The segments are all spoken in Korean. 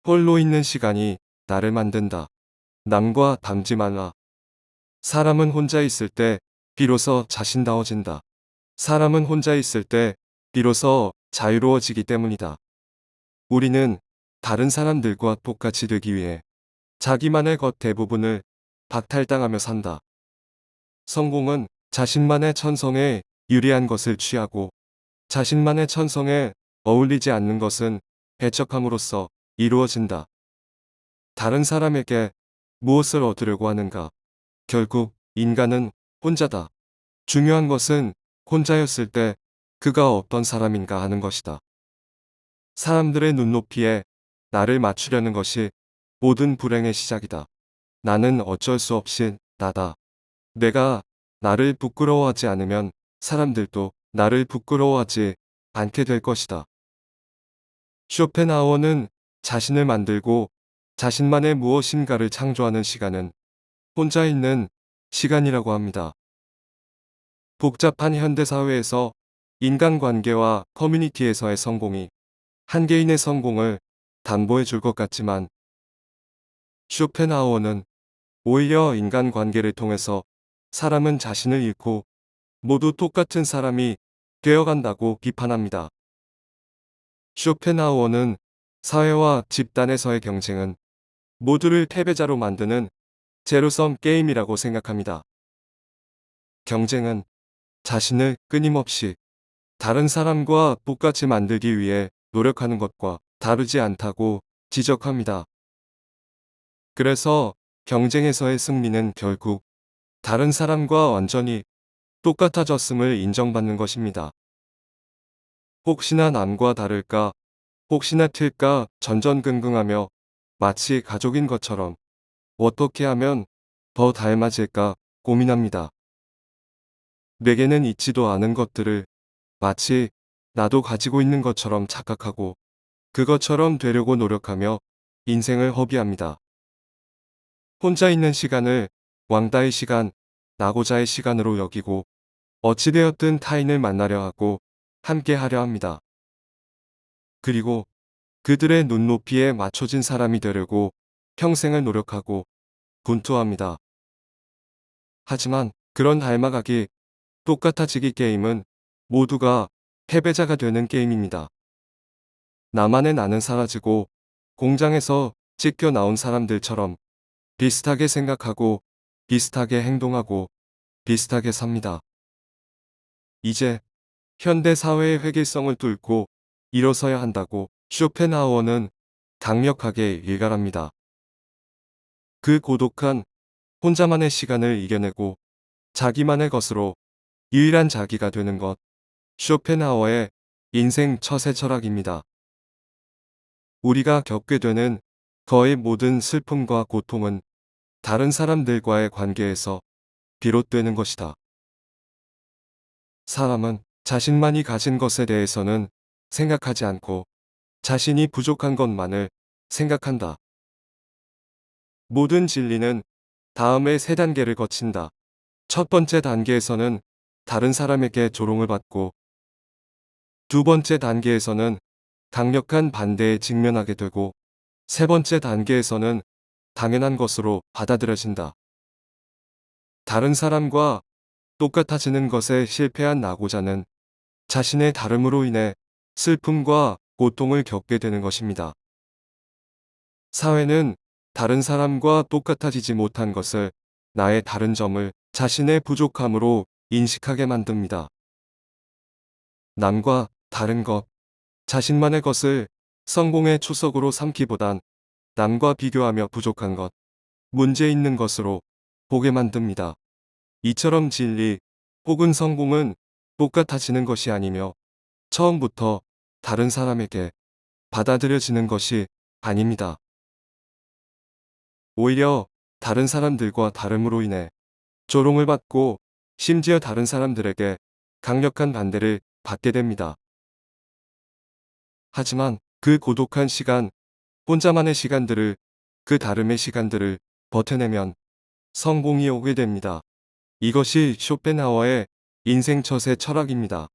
홀로 있는 시간이 나를 만든다. 남과 닮지 말라. 사람은 혼자 있을 때 비로소 자신다워진다. 사람은 혼자 있을 때 비로소 자유로워지기 때문이다. 우리는 다른 사람들과 똑같이 되기 위해 자기만의 것 대부분을 박탈당하며 산다. 성공은 자신만의 천성에 유리한 것을 취하고 자신만의 천성에 어울리지 않는 것은 배척함으로써 이루어진다. 다른 사람에게 무엇을 얻으려고 하는가? 결국 인간은 혼자다. 중요한 것은 혼자였을 때 그가 어떤 사람인가 하는 것이다. 사람들의 눈높이에 나를 맞추려는 것이 모든 불행의 시작이다. 나는 어쩔 수 없이 나다. 내가 나를 부끄러워하지 않으면 사람들도 나를 부끄러워하지 않게 될 것이다. 쇼펜하우어는 자신을 만들고 자신만의 무엇인가를 창조하는 시간은 혼자 있는 시간이라고 합니다. 복잡한 현대사회에서 인간관계와 커뮤니티에서의 성공이 한 개인의 성공을 담보해 줄 것 같지만 쇼펜하우어는 오히려 인간관계를 통해서 사람은 자신을 잃고 모두 똑같은 사람이 되어간다고 비판합니다. 쇼펜하우어는 사회와 집단에서의 경쟁은 모두를 패배자로 만드는 제로섬 게임이라고 생각합니다. 경쟁은 자신을 끊임없이 다른 사람과 똑같이 만들기 위해 노력하는 것과 다르지 않다고 지적합니다. 그래서 경쟁에서의 승리는 결국 다른 사람과 완전히 똑같아졌음을 인정받는 것입니다. 혹시나 남과 다를까, 혹시나 틀까 전전긍긍하며 마치 가족인 것처럼 어떻게 하면 더 닮아질까 고민합니다. 내게는 있지도 않은 것들을 마치 나도 가지고 있는 것처럼 착각하고 그것처럼 되려고 노력하며 인생을 허비합니다. 혼자 있는 시간을 왕따의 시간, 나고자의 시간으로 여기고 어찌되었든 타인을 만나려 하고 함께 하려 합니다. 그리고 그들의 눈높이에 맞춰진 사람이 되려고 평생을 노력하고 분투합니다. 하지만 그런 닮아가기, 똑같아지기 게임은 모두가 패배자가 되는 게임입니다. 나만의 나는 사라지고 공장에서 찢겨 나온 사람들처럼 비슷하게 생각하고 비슷하게 행동하고 비슷하게 삽니다. 이제 현대 사회의 획일성을 뚫고 일어서야 한다고 쇼펜하우어는 강력하게 일갈합니다. 그 고독한 혼자만의 시간을 이겨내고 자기만의 것으로 유일한 자기가 되는 것, 쇼펜하우어의 인생 처세 철학입니다. 우리가 겪게 되는 거의 모든 슬픔과 고통은 다른 사람들과의 관계에서 비롯되는 것이다. 사람은 자신만이 가진 것에 대해서는 생각하지 않고 자신이 부족한 것만을 생각한다. 모든 진리는 다음의 세 단계를 거친다. 첫 번째 단계에서는 다른 사람에게 조롱을 받고 두 번째 단계에서는 강력한 반대에 직면하게 되고 세 번째 단계에서는 당연한 것으로 받아들여진다. 다른 사람과 똑같아지는 것에 실패한 나고자는 자신의 다름으로 인해 슬픔과 고통을 겪게 되는 것입니다. 사회는 다른 사람과 똑같아지지 못한 것을 나의 다른 점을 자신의 부족함으로 인식하게 만듭니다. 남과 다른 것, 자신만의 것을 성공의 초석으로 삼기보단 남과 비교하며 부족한 것, 문제 있는 것으로 보게 만듭니다. 이처럼 진리 혹은 성공은 똑같아지는 것이 아니며 처음부터 다른 사람에게 받아들여지는 것이 아닙니다. 오히려 다른 사람들과 다름으로 인해 조롱을 받고 심지어 다른 사람들에게 강력한 반대를 받게 됩니다. 하지만 그 고독한 시간, 혼자만의 시간들을, 그 다름의 시간들을 버텨내면 성공이 오게 됩니다. 이것이 쇼펜하우어의 인생 처세 철학입니다.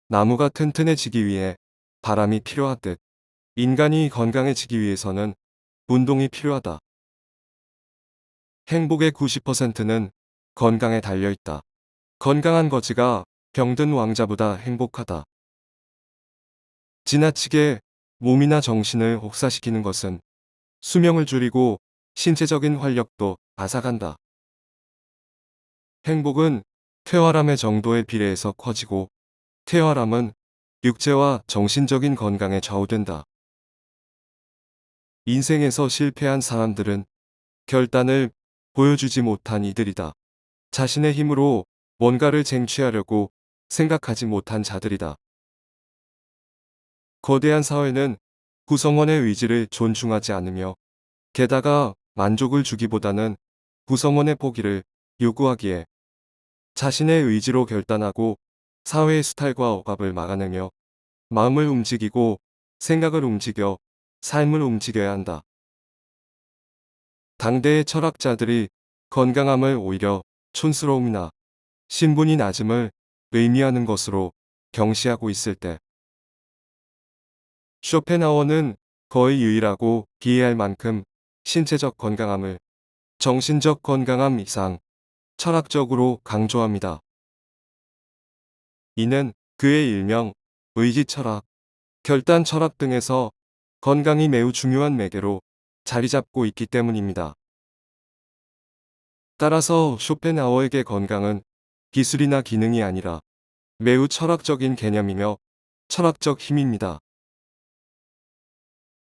나무가 튼튼해지기 위해 바람이 필요하듯 인간이 건강해지기 위해서는 운동이 필요하다. 행복의 90%는 건강에 달려 있다. 건강한 거지가 병든 왕자보다 행복하다. 지나치게 몸이나 정신을 혹사시키는 것은 수명을 줄이고 신체적인 활력도 앗아간다. 행복은 퇴활함의 정도에 비례해서 커지고 퇴활함은 육체와 정신적인 건강에 좌우된다. 인생에서 실패한 사람들은 결단을 보여주지 못한 이들이다. 자신의 힘으로 뭔가를 쟁취하려고 생각하지 못한 자들이다. 거대한 사회는 구성원의 의지를 존중하지 않으며 게다가 만족을 주기보다는 구성원의 포기를 요구하기에 자신의 의지로 결단하고 사회의 수탈과 억압을 막아내며 마음을 움직이고 생각을 움직여 삶을 움직여야 한다. 당대의 철학자들이 건강함을 오히려 촌스러움이나 신분이 낮음을 의미하는 것으로 경시하고 있을 때 쇼펜하워는 거의 유일하고 비해할 만큼 신체적 건강함을 정신적 건강함 이상 철학적으로 강조합니다. 이는 그의 일명 의지 철학, 결단 철학 등에서 건강이 매우 중요한 매개로 자리 잡고 있기 때문입니다. 따라서 쇼펜하워에게 건강은 기술이나 기능이 아니라 매우 철학적인 개념이며 철학적 힘입니다.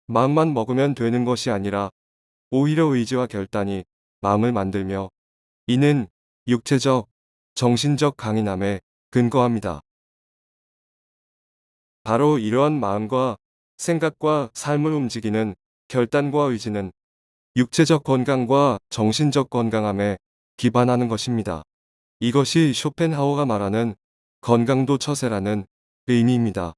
마음만 먹으면 되는 것이 아니라 오히려 의지와 결단이 마음을 만들며 이는 육체적, 정신적 강인함에 근거합니다. 바로 이러한 마음과 생각과 삶을 움직이는 결단과 의지는 육체적 건강과 정신적 건강함에 기반하는 것입니다. 이것이 쇼펜하워가 말하는 건강도 처세라는 의미입니다.